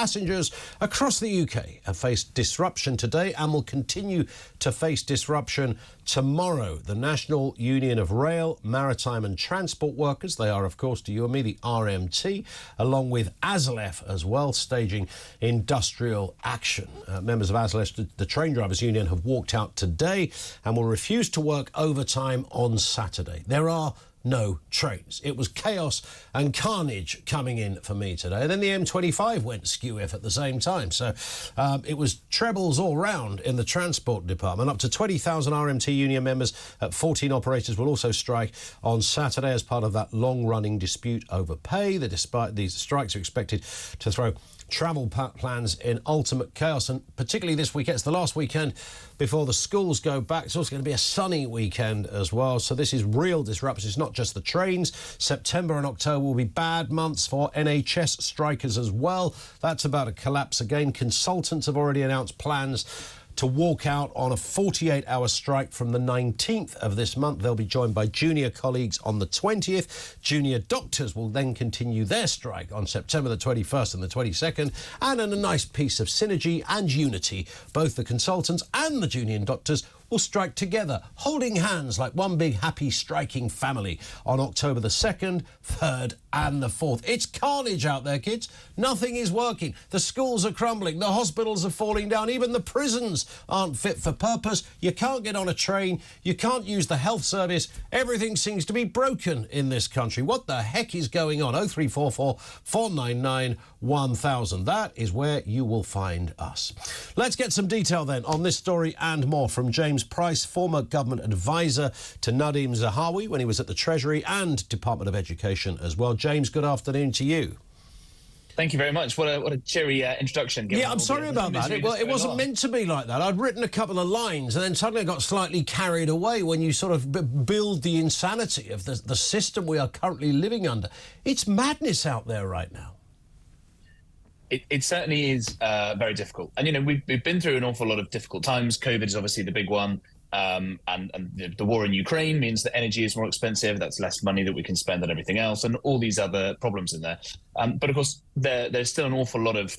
Passengers across the UK have faced disruption today and will continue to face disruption tomorrow. The National Union of Rail, Maritime and Transport Workers, they are, of course, to you and me, the RMT, along with ASLEF as well, staging industrial action. Members of ASLEF, the Train Drivers Union, have walked out today and will refuse to work overtime on Saturday. There are no trains. It was chaos and carnage coming in for me today. Then the M25 went skew-if at the same time. So it was trebles all round in the transport department. Up to 20,000 RMT union members at 14 operators will also strike on Saturday as part of that long-running dispute over pay. These strikes are expected to throw travel plans in ultimate chaos, and particularly this weekend. It's the last weekend before the schools go back. It's also going to be a sunny weekend as well, so this is real disruption. It's not just the trains. September and October will be bad months for NHS strikers as well. That's about to collapse again. Consultants have already announced plans to walk out on a 48-hour strike from the 19th of this month. They'll be joined by junior colleagues on the 20th. Junior doctors will then continue their strike on September the 21st and the 22nd. And in a nice piece of synergy and unity, both the consultants and the junior doctors will strike together, holding hands like one big happy striking family on October the 2nd, 3rd and the 4th. It's carnage out there, kids. Nothing is working. The schools are crumbling. The hospitals are falling down. Even the prisons aren't fit for purpose. You can't get on a train. You can't use the health service. Everything seems to be broken in this country. What the heck is going on? 0344 499 1000. That is where you will find us. Let's get some detail then on this story and more from James Price, former government advisor to Nadhim Zahawi when he was at the Treasury and Department of Education as well. James, good afternoon to you. Thank you very much. What a cheery introduction. Yeah, I'm sorry about that. It wasn't meant to be like that. I'd written a couple of lines and then suddenly I got slightly carried away when you sort of build the insanity of the system we are currently living under. It's madness out there right now. It certainly is very difficult. And, you know, we've been through an awful lot of difficult times. COVID is obviously the big one. And the war in Ukraine means that energy is more expensive. That's less money that we can spend on everything else, and all these other problems in there. But of course, there's still an awful lot of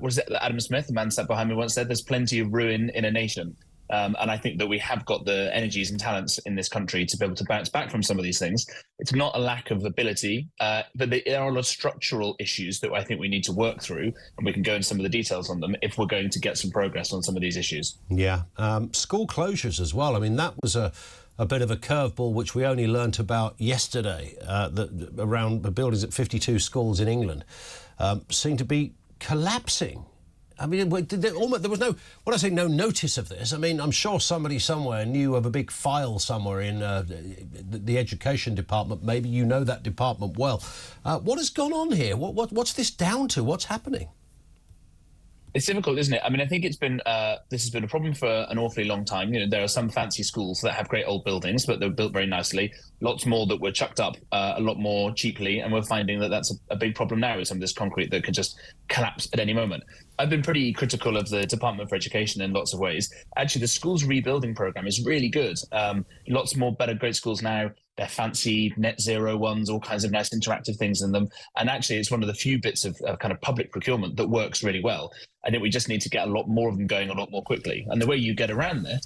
what is it? Adam Smith, the man sat behind me, once said, "There's plenty of ruin in a nation." And I think that we have got the energies and talents in this country to be able to bounce back from some of these things. It's not a lack of ability, but there are a lot of structural issues that I think we need to work through, and we can go into some of the details on them if we're going to get some progress on some of these issues. Yeah. School closures as well. I mean, that was a bit of a curveball, which we only learnt about yesterday, around the buildings at 52 schools in England seem to be collapsing. I mean, there was no, when I say no notice of this, I mean, I'm sure somebody somewhere knew of a big file somewhere in the education department. Maybe you know that department well. What has gone on here? What's this down to? What's happening? It's difficult, isn't it? I mean, I think it's been this has been a problem for an awfully long time. You know, there are some fancy schools that have great old buildings, but they're built very nicely. Lots more that were chucked up a lot more cheaply, and we're finding that that's a big problem now with some of this concrete that could just collapse at any moment. I've been pretty critical of the Department for Education in lots of ways. Actually, the schools rebuilding program is really good. Lots more better, great schools now. They're fancy net zero ones, all kinds of nice interactive things in them. And actually, it's one of the few bits of kind of public procurement that works really well. I think we just need to get a lot more of them going a lot more quickly. And the way you get around that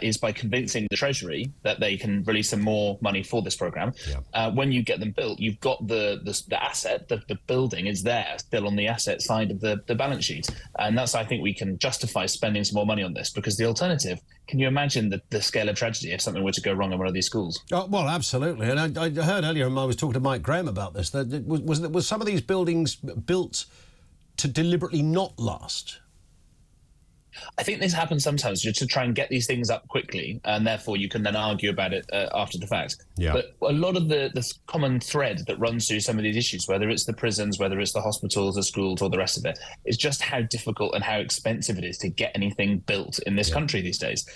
is by convincing the Treasury that they can release some more money for this program. Yeah. When you get them built, you've got the asset, the building is there still on the asset side of the balance sheet. And that's, I think we can justify spending some more money on this, because the alternative, can you imagine the scale of tragedy if something were to go wrong in one of these schools? Oh, well, absolutely. And I heard earlier, and I was talking to Mike Graham about this, that was some of these buildings built to deliberately not last? I think this happens sometimes just to try and get these things up quickly, and therefore you can then argue about it after the fact. Yeah. But a lot of the common thread that runs through some of these issues, whether it's the prisons, whether it's the hospitals, the schools, or the rest of it, is just how difficult and how expensive it is to get anything built in this country these days.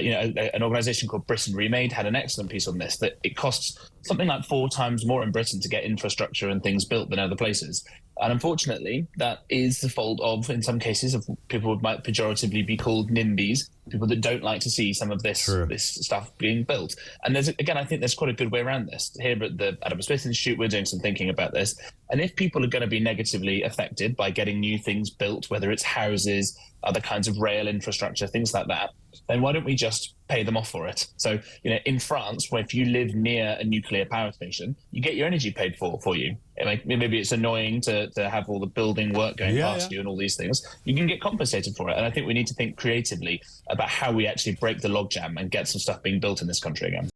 You know, an organisation called Britain Remade had an excellent piece on this, that it costs something like 4 times more in Britain to get infrastructure and things built than other places. And unfortunately, that is the fault of, in some cases, of people who might pejoratively be called NIMBYs, people that don't like to see some of this stuff being built. And I think there's quite a good way around this. Here at the Adam Smith Institute, we're doing some thinking about this. And if people are going to be negatively affected by getting new things built, whether it's houses, other kinds of rail infrastructure, things like that, then why don't we just pay them off for it? So, in France, where if you live near a nuclear power station, you get your energy paid for you. Maybe it's annoying to have all the building work going past you and all these things. You can get compensated for it. And I think we need to think creatively about how we actually break the logjam and get some stuff being built in this country again.